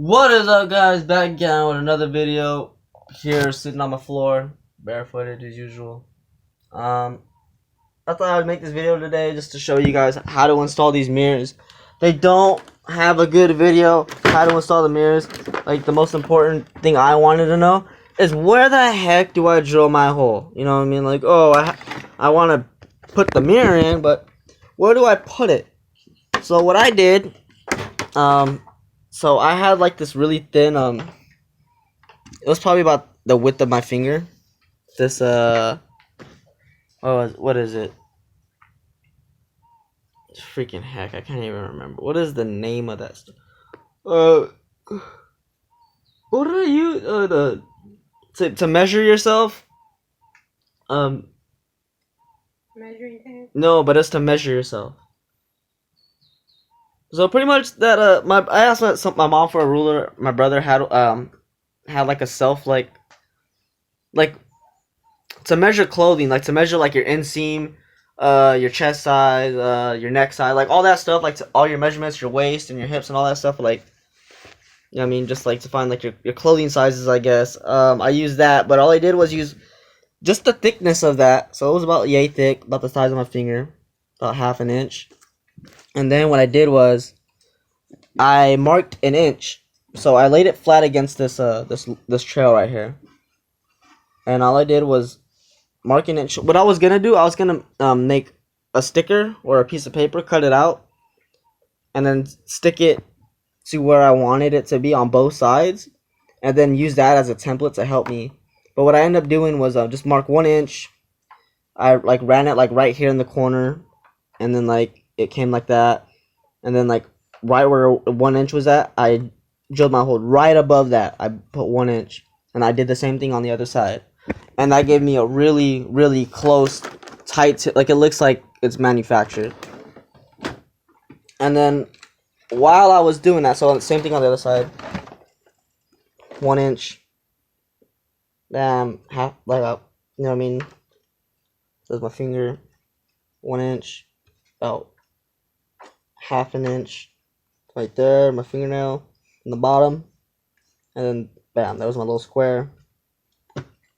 What is up, guys? Back again with another video. Here, sitting on my floor, barefooted as usual. I thought I would make this video today just to show you guys how to install these mirrors. They don't have a good video how to install the mirrors. Like, the most important thing I wanted to know is where the heck do I drill my hole? You know what I mean? Like, oh, I want to put the mirror in, but where do I put it? So what I did, so I had like this really thin, it was probably about the width of my finger. This, oh, what is it? Freaking heck, I can't even remember. What is the name of that stuff? What did I use? To measure yourself? Measuring tape? No, but it's to measure yourself. So pretty much that, I asked my mom for a ruler. My brother had like a self, like to measure clothing, like to measure like your inseam, your chest size, your neck size, like all that stuff, like all your measurements, your waist and your hips and all that stuff, like, you know what I mean, just like to find like your clothing sizes, I guess. I used that, but all I did was use just the thickness of that. So it was about yay thick, about the size of my finger, about ½ an inch. And then what I did was I marked an inch. So I laid it flat against this this trail right here. And all I did was mark an inch. What I was gonna do, I was gonna make a sticker or a piece of paper, cut it out, and then stick it to where I wanted it to be on both sides, and then use that as a template to help me. But what I ended up doing was just mark 1 inch. I like ran it like right here in the corner, and then like it came like that, and then like right where 1 inch was at, I drilled my hole right above that. I put 1 inch, and I did the same thing on the other side, and that gave me a really close, tight, like it looks like it's manufactured. And then while I was doing that, so the same thing on the other side, 1 inch, half, like up, you know what I mean? There's my finger, 1 inch, about ½ an inch, right there, my fingernail in the bottom, and then bam, that was my little square.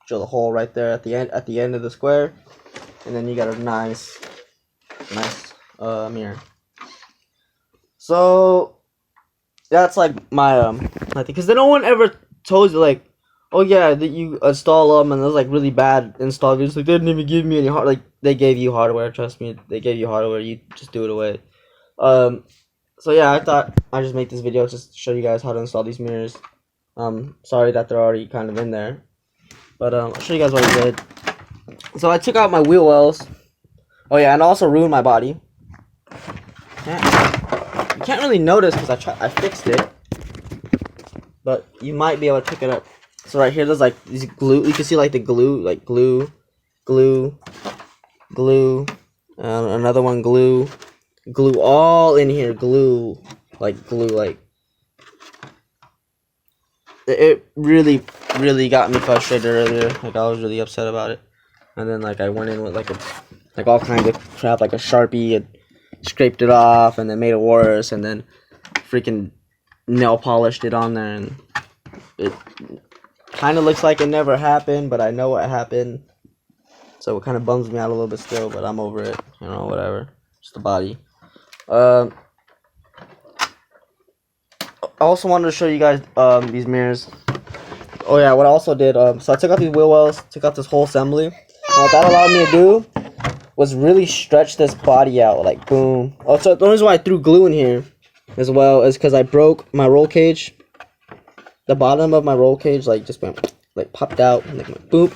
Drill the hole right there at the end of the square, and then you got a nice mirror. So that's like my I think, because no one ever told you like, oh yeah, that you install them and there's like really bad install videos, like they didn't even give me any hard, like they gave you hardware, trust me, they gave you hardware, you just do it away. So yeah, I thought I'd just make this video just to show you guys how to install these mirrors. Sorry that they're already kind of in there, but I'll show you guys what I did. So I took out my wheel wells. Oh yeah, and I also ruined my body. You can't really notice because I fixed it, but you might be able to pick it up. So right here, there's like these glue. You can see like the glue, like glue, another one, glue all in here, glue. It really got me frustrated earlier. Like I was really upset about it, and then like I went in with like all kinds of crap, like a Sharpie, and scraped it off, and then made it worse, and then freaking nail polished it on there, and it kind of looks like it never happened, but I know what happened, so it kind of bums me out a little bit still, but I'm over it, you know, whatever, just the body. I also wanted to show you guys these mirrors. Oh yeah, what I also did, so I took out these wheel wells, took out this whole assembly, and what that allowed me to do was really stretch this body out, like boom. Also, the reason why I threw glue in here as well is because I broke my roll cage. The bottom of my roll cage like just went, like popped out, like boop,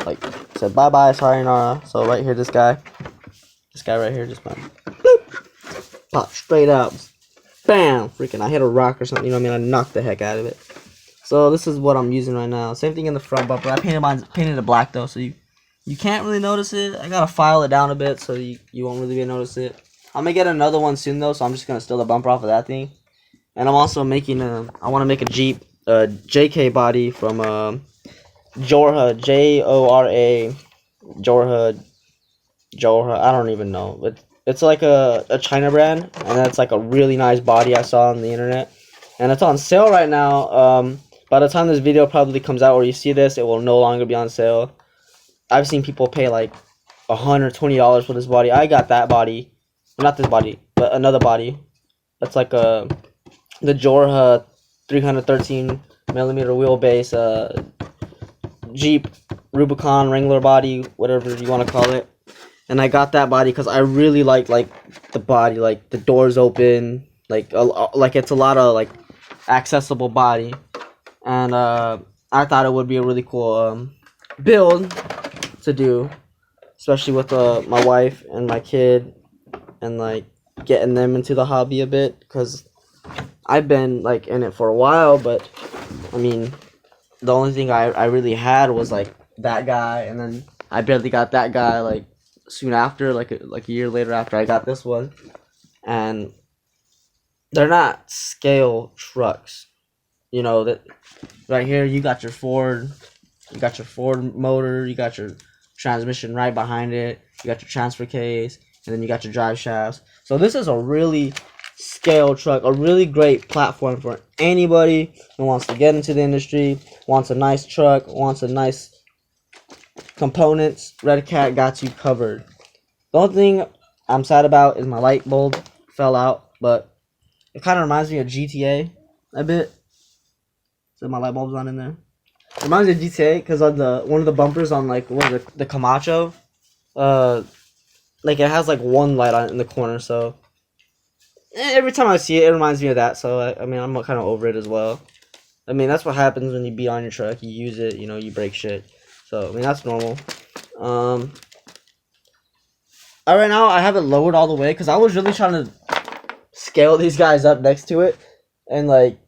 like said bye bye, sayonara. So right here, this guy right here just went boop, popped straight out, bam, freaking I hit a rock or something, you know what I mean? I knocked the heck out of it. So this is what I'm using right now. Same thing in the front bumper. I painted it black though, so you can't really notice it. I gotta file it down a bit so you won't really be able to notice it. I'm gonna get another one soon though, so I'm just gonna steal the bumper off of that thing. And I'm also making I want to make a Jeep JK body from Jora, Jora, Jora. I don't even know, but it's like a China brand, and that's like a really nice body I saw on the internet. and it's on sale right now. By the time this video probably comes out or you see this, it will no longer be on sale. I've seen people pay like $120 for this body. I got that body, not this body, but another body. That's like the Jora 313 millimeter wheelbase Jeep Rubicon Wrangler body, whatever you want to call it. And I got that body because I really like the body, like the doors open, like it's a lot of like accessible body, and I thought it would be a really cool build to do, especially with my wife and my kid, and like getting them into the hobby a bit, because I've been like in it for a while, but I mean, the only thing I really had was like that guy, and then I barely got that guy like soon after, like a year later after I got this one. And they're not scale trucks, you know, that right here you got your Ford motor, you got your transmission right behind it, you got your transfer case, and then you got your drive shafts. So this is a really scale truck, a really great platform for anybody who wants to get into the industry, wants a nice truck, wants a nice components. Red Cat got you covered. The only thing I'm sad about is my light bulb fell out, but it kind of reminds me of GTA a bit. So my light bulb's not in there. It reminds me of GTA because on one of the bumpers on like the Camacho, like it has like one light on it in the corner. So every time I see it, it reminds me of that. So I mean, I'm kind of over it as well. I mean, that's what happens when you be on your truck. You use it, you know, you break shit. So I mean, that's normal. Right now I have it lowered all the way because I was really trying to scale these guys up next to it, and like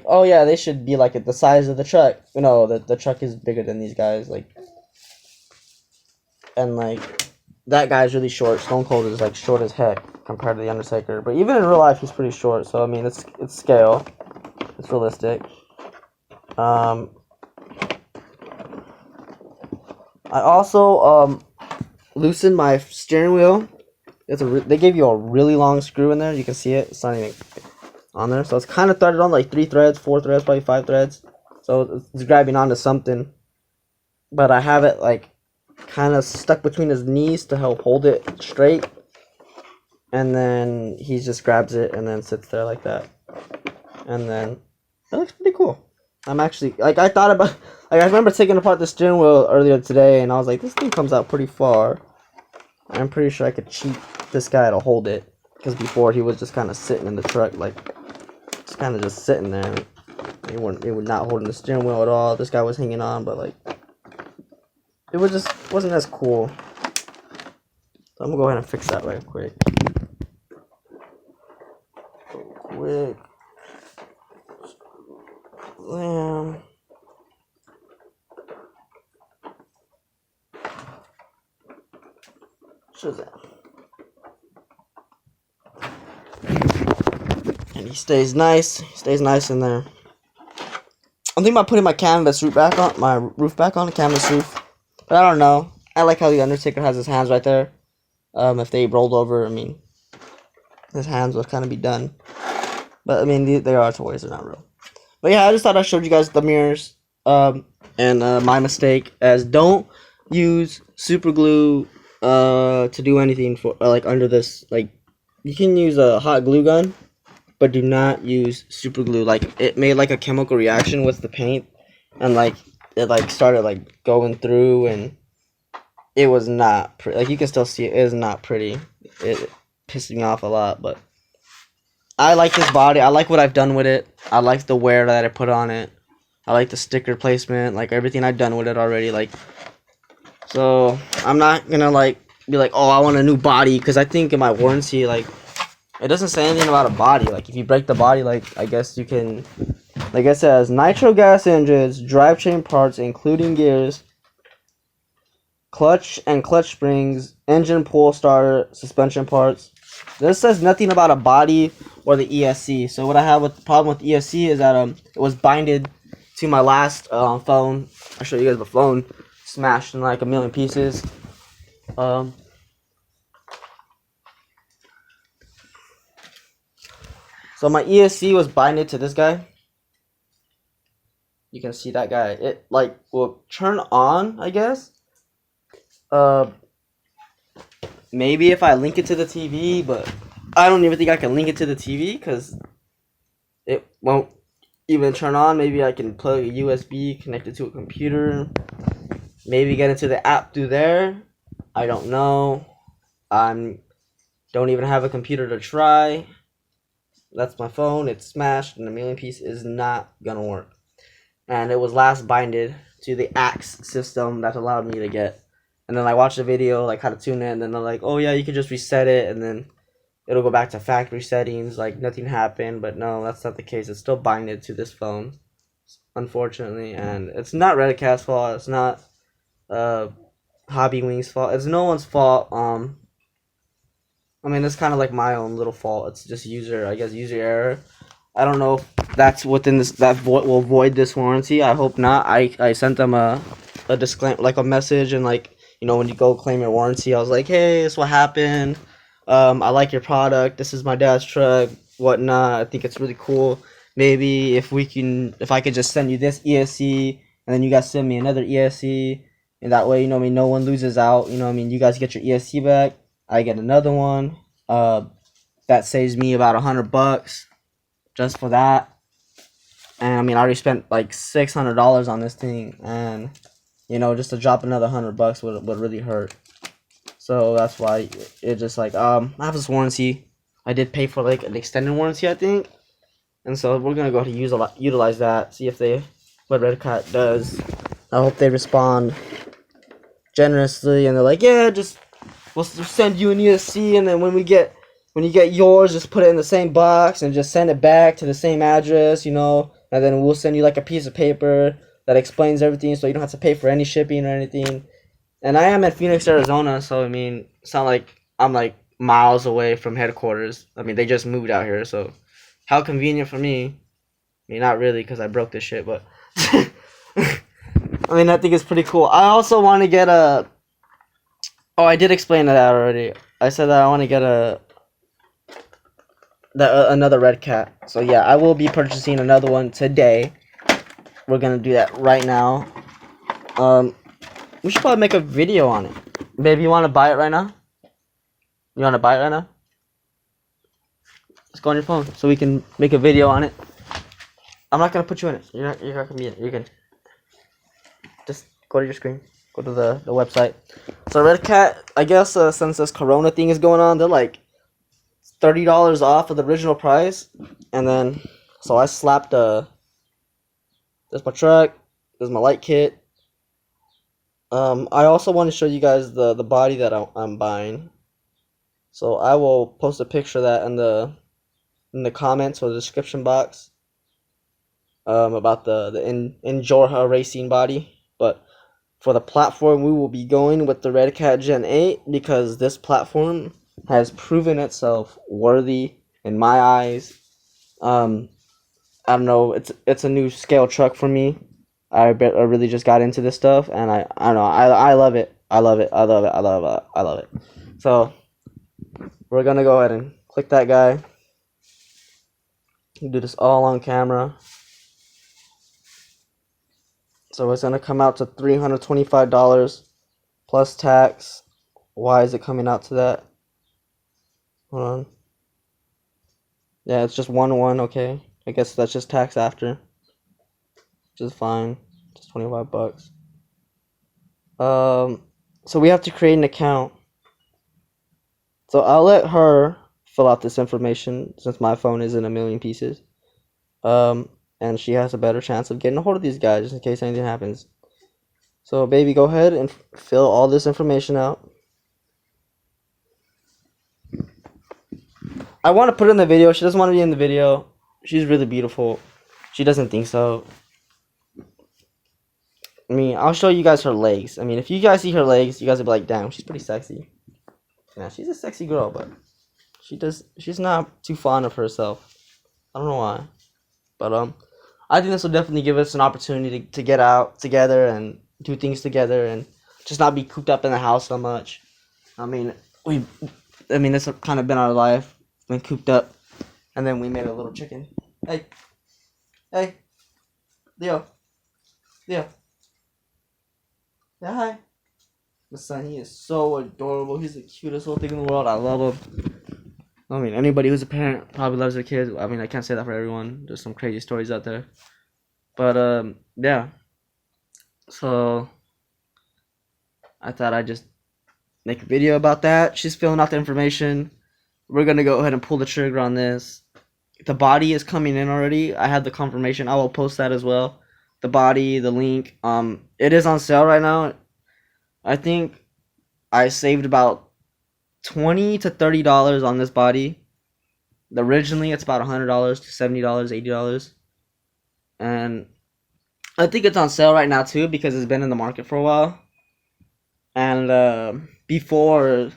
oh yeah, they should be like at the size of the truck. You know, the truck is bigger than these guys, like, and like that guy's really short. Stone Cold is like short as heck compared to the Undertaker, but even in real life he's pretty short. So I mean, it's scale, it's realistic. I also loosened my steering wheel. They gave you a really long screw in there. You can see it. It's not even on there. So it's kind of threaded on like 3 threads, 4 threads, probably 5 threads. So it's grabbing onto something. But I have it like kind of stuck between his knees to help hold it straight. And then he just grabs it and then sits there like that. And then it looks pretty cool. I'm actually, like, I thought about, like, I remember taking apart the steering wheel earlier today, and I was like, this thing comes out pretty far. I'm pretty sure I could cheat this guy to hold it, because before he was just kind of sitting in the truck, like, just kind of just sitting there. He would not holding the steering wheel at all. This guy was hanging on, but like, it was just wasn't as cool. So I'm gonna go ahead and fix that right quick. Damn. Shazam. And he stays nice. He stays nice in there. I'm thinking about putting my canvas roof back on, the canvas roof. But I don't know. I like how the Undertaker has his hands right there. If they rolled over, I mean, his hands would kind of be done. But I mean, they are toys; they're not real. But yeah, I just thought I showed you guys the mirrors. And my mistake, as don't use super glue to do anything for like under this. Like, you can use a hot glue gun, but do not use super glue. Like, it made like a chemical reaction with the paint, and like it like started like going through, and it was not pretty. Like, you can still see it is not pretty. It pissed me off a lot, but I like this body. I like what I've done with it. I like the wear that I put on it. I like the sticker placement, like everything I've done with it already. Like, so I'm not gonna like be like, oh, I want a new body, because I think in my warranty, like, it doesn't say anything about a body. Like, if you break the body, like, I guess you can, like it says, nitro gas engines, drivetrain parts, including gears, clutch and clutch springs, engine pull starter, suspension parts. This says nothing about a body or the ESC. So what I have with the problem with ESC is that it was binded to my last phone. I'll show you guys the phone, smashed in like a million pieces. So So my ESC was binded to this guy. You can see that guy. It like will turn on, I guess. Uh, maybe if I link it to the TV, but I don't even think I can link it to the TV because it won't even turn on. Maybe I can plug a USB, connect it to a computer. Maybe get into the app through there. I don't know. I don't even have a computer to try. That's my phone. It's smashed, and a million piece is not gonna work. And it was last binded to the Axe system that allowed me to get. And then I watched a video like how to tune it, and then they're like, "Oh yeah, you can just reset it, and then it'll go back to factory settings, like nothing happened." But no, that's not the case. It's still binded to this phone, unfortunately, and it's not Redcat's fault. It's not Hobby Wing's fault. It's no one's fault. I mean, it's kind of like my own little fault. It's just user error. I don't know if that's within this will void this warranty. I hope not. I sent them a disclaimer, like a message, and like, you know, when you go claim your warranty, I was like, hey, this is what happened. I like your product. This is my dad's truck, whatnot. I think it's really cool. Maybe if I could just send you this ESC, and then you guys send me another ESC, and that way, you know what I mean, no one loses out. You know what I mean, you guys get your ESC back, I get another one. That saves me about $100 just for that. And I mean, I already spent like $600 on this thing, and you know, just to drop another $100 would really hurt. So that's why it just like I have this warranty. I did pay for like an extended warranty, I think, and so we're gonna go ahead and utilize that. See if what Red Cat does. I hope they respond generously, and they're like, yeah, we'll send you an ESC, and then when you get yours, just put it in the same box and just send it back to the same address, you know, and then we'll send you like a piece of paper that explains everything, so you don't have to pay for any shipping or anything. And I am in Phoenix, Arizona, so I mean, it's not like I'm like miles away from headquarters. I mean, they just moved out here, so how convenient for me. I mean, not really, because I broke this shit, but I mean, I think it's pretty cool. I also want to get a... Oh, I did explain that already. I said that I want to get another Red Cat. So yeah, I will be purchasing another one today. We're gonna do that right now. We should probably make a video on it. Babe, you want to buy it right now? You want to buy it right now? Let's go on your phone so we can make a video on it. I'm not gonna put you in it. You're not gonna be in it. You're good. Just go to your screen. Go to the website. So Red Cat, I guess since this Corona thing is going on, they're like $30 off of the original price. And then, so I slapped there's my truck. There's my light kit. I also want to show you guys the body that I'm buying. So I will post a picture of that in the comments or the description box. About the Jora racing body. But for the platform, we will be going with the Red Cat Gen 8 because this platform has proven itself worthy in my eyes. I don't know, it's a new scale truck for me. I really just got into this stuff, and I don't know, I love it. I love it. I love it. I love it. I love it. So we're gonna go ahead and click that guy. Do this all on camera. So it's gonna come out to $325 plus tax. Why is it coming out to that? Hold on. Yeah, it's just 1-1. Okay, I guess that's just tax after, which is fine. Just $25. So we have to create an account. So I'll let her fill out this information since my phone is in a million pieces. And she has a better chance of getting a hold of these guys just in case anything happens. So baby, go ahead and fill all this information out. I want to put her in the video. She doesn't want to be in the video. She's really beautiful. She doesn't think so. I mean, I'll show you guys her legs. I mean, if you guys see her legs, you guys will be like, damn, she's pretty sexy. Yeah, she's a sexy girl, but she's not too fond of herself. I don't know why. But I think this will definitely give us an opportunity to get out together and do things together and just not be cooped up in the house so much. I mean, this has kind of been our life. Been cooped up And then we made a little chicken. Hey, hey, Leo, Leo. Yeah, hi. The son, he is so adorable. He's the cutest little thing in the world. I love him. I mean, anybody who's a parent probably loves their kids. I mean, I can't say that for everyone. There's some crazy stories out there. But, yeah. So, I thought I'd just make a video about that. She's filling out the information. We're going to go ahead and pull the trigger on this. The body is coming in already. I have the confirmation. I will post that as well. The body, the link. It is on sale right now. I think I saved about $20 to $30 on this body. Originally, it's about $100 to $70, $80, and I think it's on sale right now too because it's been in the market for a while. And before,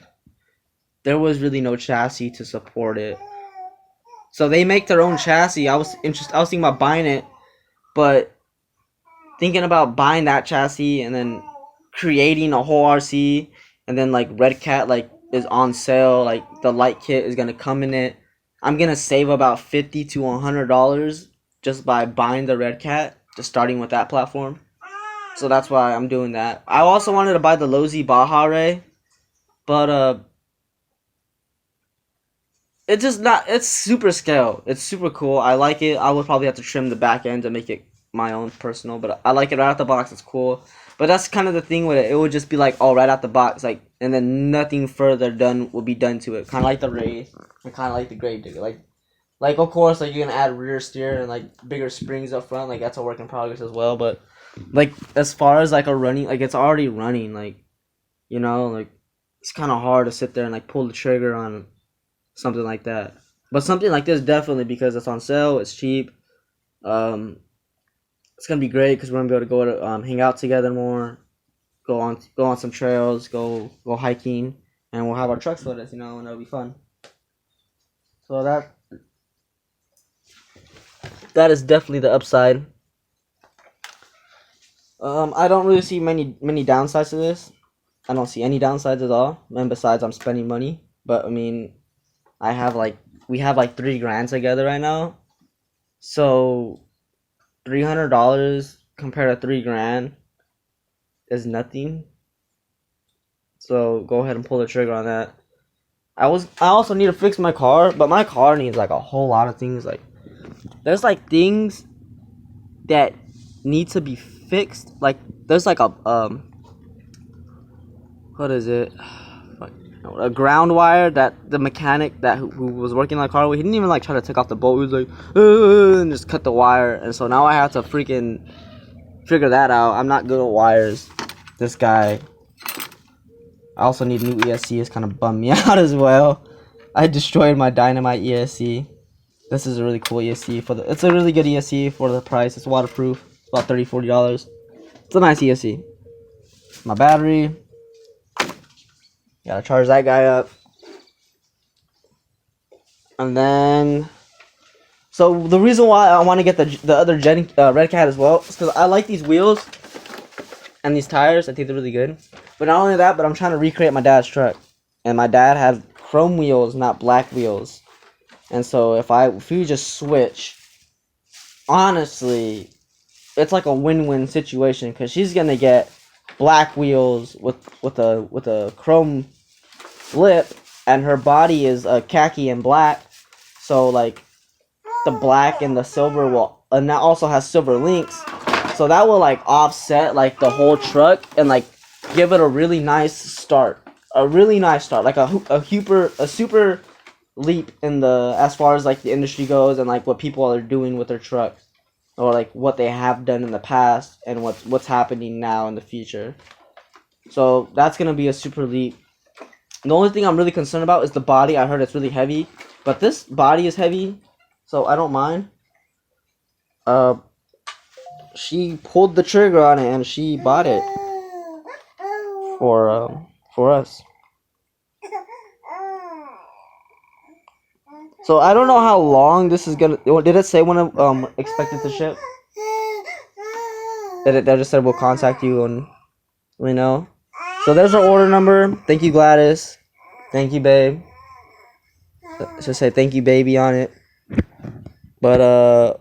there was really no chassis to support it, so they make their own chassis. I was thinking about buying it, but thinking about buying that chassis and then creating a whole RC, and then like Red Cat like is on sale, like the light kit is gonna come in it. I'm gonna save about $50 to $100 just by buying the Red Cat, just starting with that platform. So that's why I'm doing that. I also wanted to buy the Lozi Baja Ray, but it's just not. It's super scale. It's super cool. I like it. I would probably have to trim the back end to make it my own personal, but I like it right out the box. It's cool. But that's kind of the thing with it. It would just be like, oh, right out the box, like, and then nothing further done will be done to it. Kind of like the Ray, and kind of like the Gravedigger. Like of course, like you're gonna add rear steer and like bigger springs up front. Like that's a work in progress as well. But like as far as like a running, like it's already running. Like like it's kind of hard to sit there and like pull the trigger on something like that. But something like this definitely, because it's on sale, it's cheap. It's gonna be great because we're gonna be able to go to hang out together more, go on some trails, go hiking, and we'll have our trucks with us, and it'll be fun. So that is definitely the upside. I don't really see many downsides to this. I don't see any downsides at all. And besides, I'm spending money. But I mean, we have like $3,000 together right now, so $300 compared to $3,000 is nothing. So go ahead and pull the trigger on that. I also need to fix my car, but my car needs like a whole lot of things. Like there's like things that need to be fixed. Like there's like a what is it? A ground wire that the mechanic that who was working on the car with, he didn't even like try to take off the bolt. He was like and just cut the wire, and so now I have to freaking figure that out. I'm not good at wires. This guy. I also need new ESC. It's kind of bummed me out as well. I destroyed my Dynamite ESC. This is a really cool ESC it's a really good ESC for the price. It's waterproof. It's about $30, $40. It's a nice ESC. My battery. Gotta charge that guy up. And then, so the reason why I want to get the other Red Cat as well is because I like these wheels and these tires. I think they're really good. But not only that, but I'm trying to recreate my dad's truck, and my dad had chrome wheels, not black wheels. And so if we just switch, honestly, it's like a win-win situation because she's gonna get black wheels with a chrome lip, and her body is khaki and black. So like the black and the silver and that also has silver links. So that will like offset like the whole truck and like give it a really nice start. Like a super leap in the as far as like the industry goes and like what people are doing with their trucks, or like what they have done in the past and what's happening now in the future. So that's gonna be a super leap. The only thing I'm really concerned about is the body. I heard it's really heavy, but this body is heavy, so I don't mind. She pulled the trigger on it and she bought it for us. So I don't know how long this is gonna. Did it say when it expected to ship? That just said we'll contact you and we know. So there's our order number. Thank you, Gladys. Thank you, babe. It should say thank you, baby on it. But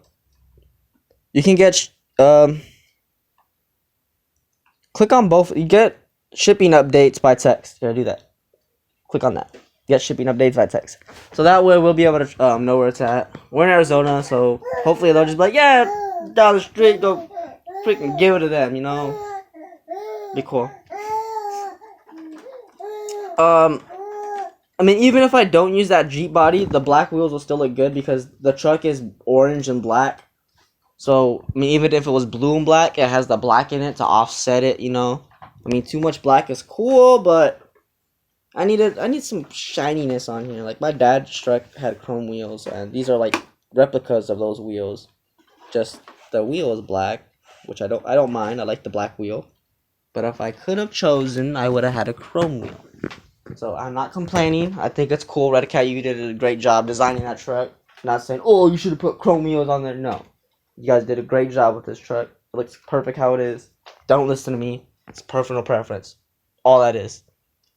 you can get click on both. You get shipping updates by text. Here, do that. Click on that. Get shipping updates by text. So that way we'll be able to know where it's at. We're in Arizona, so hopefully they'll just be like, yeah, down the street, go freaking give it to them, you know? Be cool. I mean, even if I don't use that Jeep body, the black wheels will still look good because the truck is orange and black. So, I mean, even if it was blue and black, it has the black in it to offset it, you know? I mean, too much black is cool, but I need some shininess on here. Like, my dad's truck had chrome wheels, and these are, like, replicas of those wheels. Just the wheel is black, which I don't mind. I like the black wheel. But if I could have chosen, I would have had a chrome wheel. So I'm not complaining. I think it's cool. Red Cat, you did a great job designing that truck. Not saying, oh, you should have put chrome wheels on there. No. You guys did a great job with this truck. It looks perfect how it is. Don't listen to me. It's personal preference. All that is.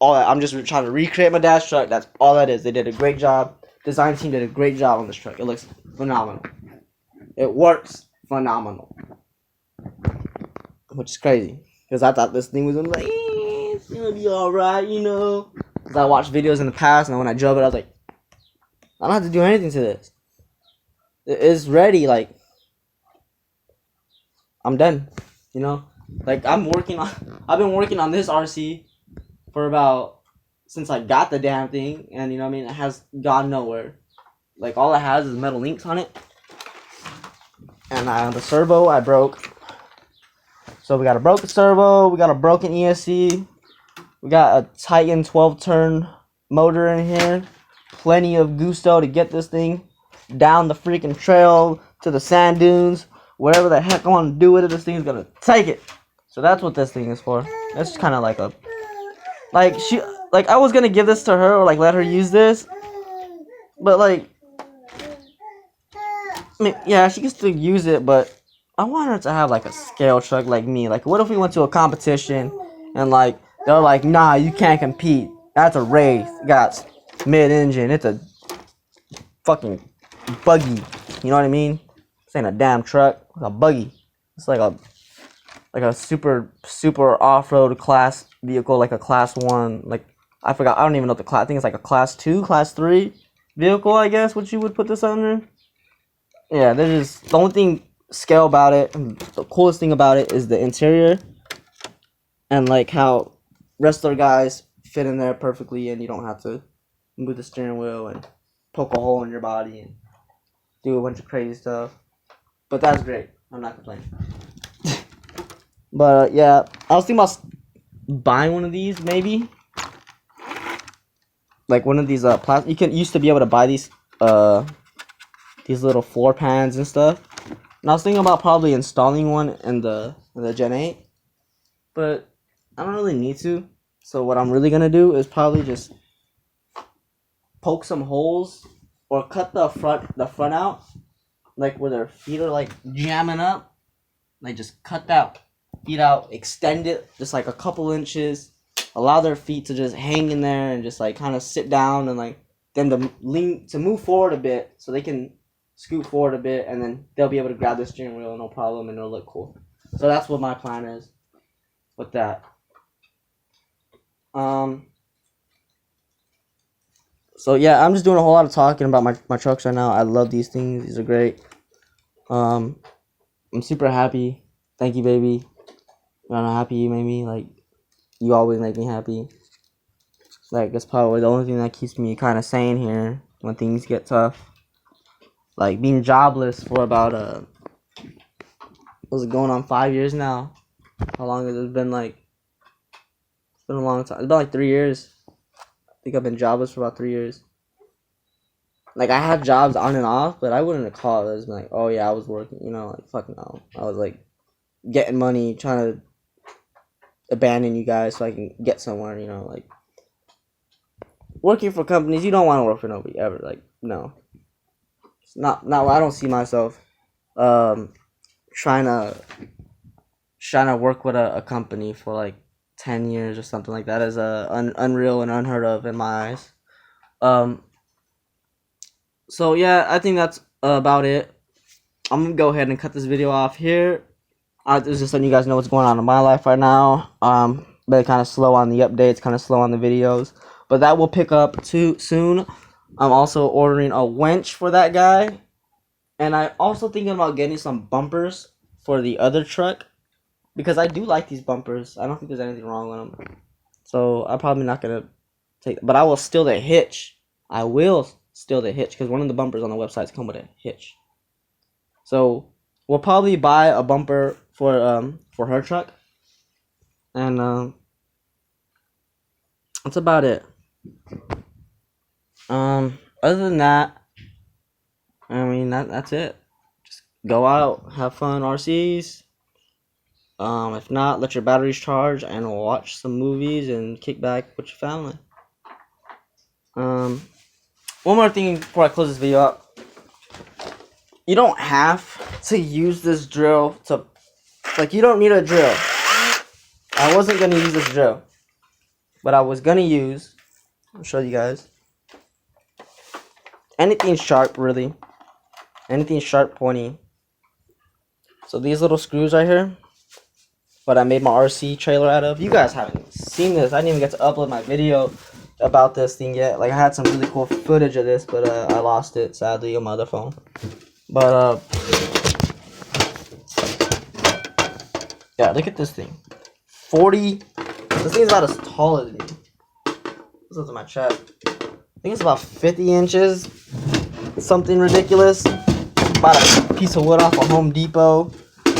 I'm just trying to recreate my dad's truck. That's all that is. They did a great job. Design team did a great job on this truck. It looks phenomenal. It works phenomenal. Which is crazy. Because I thought this thing was gonna be like, it's gonna be alright, you know. Because I watched videos in the past, and when I drove it, I was like, I don't have to do anything to this. It's ready, like, I'm done, you know. Like, I've been working on this RC for since I got the damn thing, and you know what I mean, it has gone nowhere. Like, all it has is metal links on it. And the servo I broke. So we got a broken servo, we got a broken ESC, we got a Titan 12-turn motor in here, plenty of gusto to get this thing down the freaking trail to the sand dunes, whatever the heck I want to do with it, this thing's gonna take it. So that's what this thing is for. It's kind of like I was gonna give this to her or like let her use this, but like, I mean, yeah, she can still use it, but I want her to have like a scale truck like me. Like, what if we went to a competition and like they're like, nah, you can't compete. That's a race. Got mid-engine. It's a fucking buggy. You know what I mean? This ain't a damn truck. It's a buggy. It's like a super off-road class vehicle, like a class 1. Like, I forgot. I don't even know what the class. I think it's like a class 2, class 3 vehicle. I guess what you would put this under. Yeah, there's just the only thing scale about it, and the coolest thing about it is the interior and like how wrestler guys fit in there perfectly, and you don't have to move the steering wheel and poke a hole in your body and do a bunch of crazy stuff. But that's great. I'm not complaining. But yeah, I was thinking about buying one of these maybe. Like one of these plastic. Used to be able to buy these little floor pans and stuff. And I was thinking about probably installing one in the Gen 8, but I don't really need to. So what I'm really gonna do is probably just poke some holes or cut the front out, like where their feet are like jamming up. Like just cut that feet out, extend it just like a couple inches, allow their feet to just hang in there and just like kind of sit down and like them to move forward a bit so they can scoot forward a bit, and then they'll be able to grab the steering wheel no problem, and it'll look cool. So that's what my plan is with that. So yeah, I'm just doing a whole lot of talking about my trucks right now. I love these things. These are great. I'm super happy. Thank you, baby. I'm not happy you made me. Like, you always make me happy. Like, that's probably the only thing that keeps me kind of sane here when things get tough. Like, being jobless for about, what's it going on, 5 years now? How long has it been, like? It's been a long time. It's been, like, 3 years. I think I've been jobless for about 3 years. Like, I had jobs on and off, but I wouldn't have called it. I was like, oh, yeah, I was working, you know, like, fuck no. I was, like, getting money, trying to abandon you guys so I can get somewhere, you know, like, working for companies, you don't want to work for nobody, ever, like, no. It's not, I don't see myself, trying to work with a company for, like, 10 years or something like that is unreal and unheard of in my eyes. So yeah, I think that's about it. I'm gonna go ahead and cut this video off here. I was just letting you guys know what's going on in my life right now. Been kind of slow on the updates, kind of slow on the videos, but that will pick up too soon. I'm also ordering a winch for that guy, and I also thinking about getting some bumpers for the other truck because I do like these bumpers. I don't think there's anything wrong with them, so I'm probably not gonna take. But I will steal the hitch. I will steal the hitch because one of the bumpers on the websites come with a hitch. So we'll probably buy a bumper for her truck, and that's about it. Other than that, I mean that's it. Just go out, have fun, RCs. If not, let your batteries charge and watch some movies and kick back with your family. One more thing before I close this video up. You don't have to use this drill to, like, you don't need a drill. I wasn't gonna use this drill, but I was gonna use, I'll show you guys, anything sharp, really. Anything sharp, pointy. So these little screws right here, what I made my RC trailer out of. You guys haven't seen this. I didn't even get to upload my video about this thing yet. Like, I had some really cool footage of this, but I lost it, sadly, on my other phone. But, yeah, look at this thing. 40, this thing's about as tall as me. This is my chest. I think it's about 50 inches. Something ridiculous. Bought a piece of wood off of Home Depot.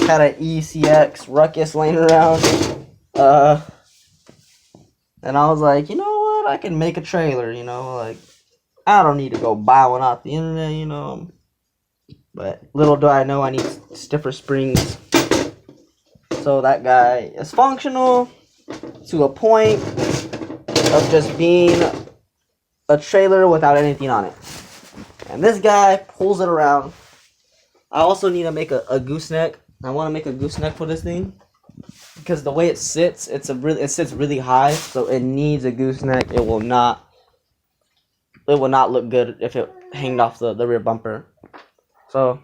Had an ECX Ruckus laying around. And I was like, you know what? I can make a trailer, you know? Like, I don't need to go buy one off the internet, you know? But little do I know I need stiffer springs. So that guy is functional to a point of just being a trailer without anything on it. And this guy pulls it around. I also need to make a gooseneck. I want to make a gooseneck for this thing because the way it sits, it sits really high, so it needs a gooseneck. It will not look good if it hanged off the rear bumper. So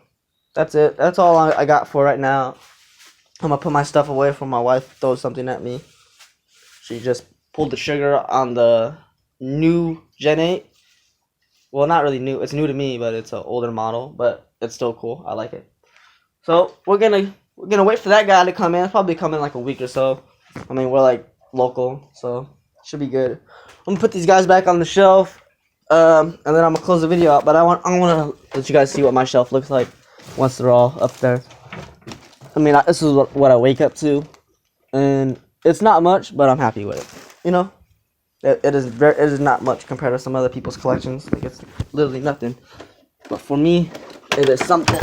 that's it. That's all I got for right now. I'm gonna put my stuff away before my wife throws something at me. She just pulled the trigger on the new Gen 8. Well, not really new. It's new to me, but it's an older model. But it's still cool. I like it. So we're gonna wait for that guy to come in. It'll probably come in like a week or so. I mean, we're like local, so should be good. I'm gonna put these guys back on the shelf, and then I'm gonna close the video out. But I want to let you guys see what my shelf looks like once they're all up there. I mean, this is what I wake up to, and it's not much, but I'm happy with it. You know, it is not much compared to some other people's collections. Like, it's literally nothing, but for me, it is something.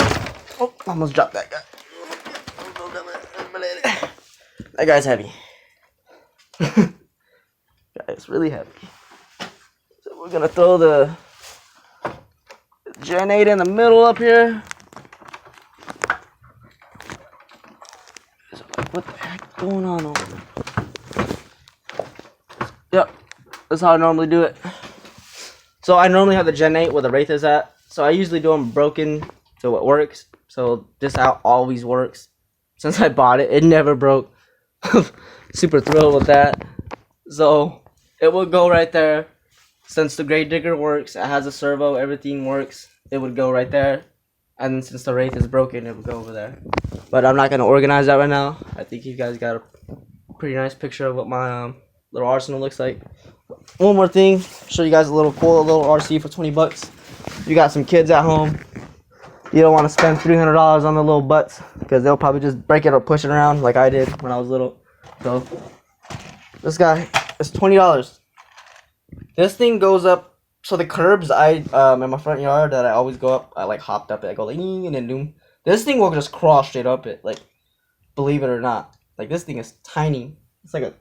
Oh, almost dropped that guy. That guy's heavy. Guy's really heavy. So we're gonna throw the Gen 8 in the middle up here. What the heck going on over there? Yep, that's how I normally do it. So I normally have the Gen 8 where the Wraith is at. So I usually do them broken so it works. So this out always works. Since I bought it, it never broke. Super thrilled with that. So it will go right there. Since the Grave Digger works, it has a servo, everything works. It would go right there. And then since the Wraith is broken, it would go over there. But I'm not going to organize that right now. I think you guys got a pretty nice picture of what my little arsenal looks like. One more thing. Show you guys a little cool little RC for 20 bucks. You got some kids at home. You don't want to spend $300 on the little butts because they'll probably just break it or push it around like I did when I was little. So this guy is $20. This thing goes up. So the curbs in my front yard that I always go up, I like hopped up it. I go like and then doom. This thing will just crawl straight up it. Like, believe it or not, like this thing is tiny. It's like a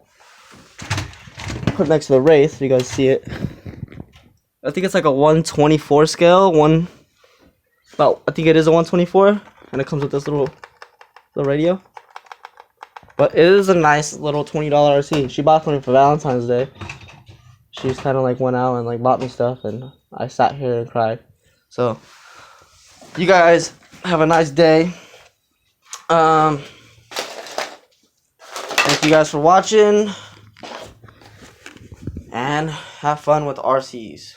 put it next to the Wraith so you guys see it. I think it's like a 124 scale. I think it is a 124, and it comes with this little radio. But it is a nice little $20 RC. She bought for me for Valentine's Day. She just kind of like went out and like bought me stuff, and I sat here and cried. So You guys have a nice day. Thank you guys for watching. And have fun with RCs.